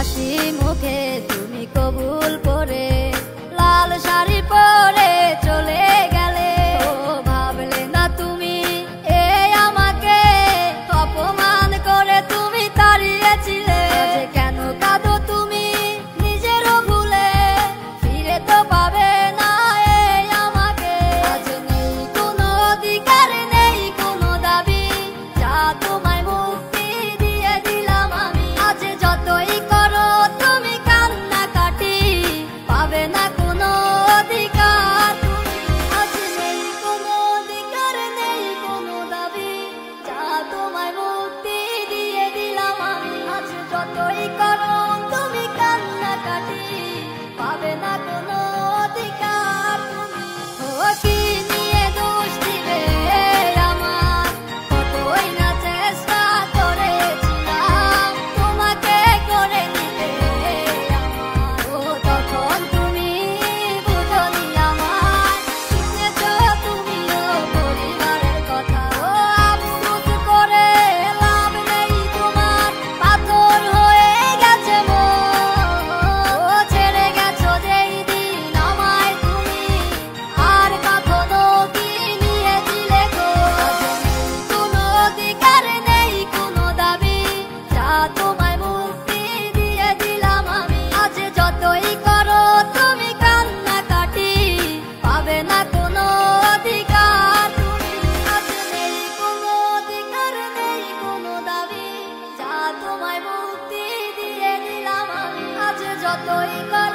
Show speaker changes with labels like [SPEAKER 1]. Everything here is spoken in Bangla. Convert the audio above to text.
[SPEAKER 1] হাসি মুখে তুমি কবুল করে লাল শাড়ি পরে চলে গেলে। ও ভাবলে না তুমি আমাকে অপমান করে তুমি তাড়িয়েছিলে। কেন কাঁদো তুমি নিজেরও ভুলে, ফিরে তো পাবে না আমাকে। আজ নেই কোনো অধিকার, নেই কোনো দাবি, যা তোমায় মুক্তি দিয়ে দিলাম আমি। আজ যতই করো তুমি কান্নাকাটি, পাবে না কোনো অধিকার তুমি। আজ নেই কোনো অধিকার, নেই কোনো দাবি, যা তোমায় মুক্তি দিয়ে দিলাম আমি। আজ যতই করো তুমি কান্নাকাটি, পাবে না কোনো অধিকার তুমি। ও কি নিয়ে দোষ দিবে আমার, কতই না চেষ্টা করেছিলাম তোমাকে করে নিতে আমার। ও তখন তুমি বুঝনি আমার, শুনেছ তুমিও পরিবারের কথা। ও আফসোস করে লাভ নেই তোমার, পাথর হয়ে গেছে মন। ও ছেড়ে গেছো যেই দিন আমায় তুমি, আর কখনো কি নিয়েছিলে গো। কোনো অধিকার, নেই কোনো দাবি, যা তোমায় মুক্তি দিয়ে দিলাম আমি। আজ যতই করো তুমি কান্নাকাটি, পাবে না কোনো অধিকার তুমি। আজ নেই কোনো অধিকার, নেই কোনো দাবি, যা তোমায় মুক্তি দিয়ে দিলাম আমি। আজ যতই করো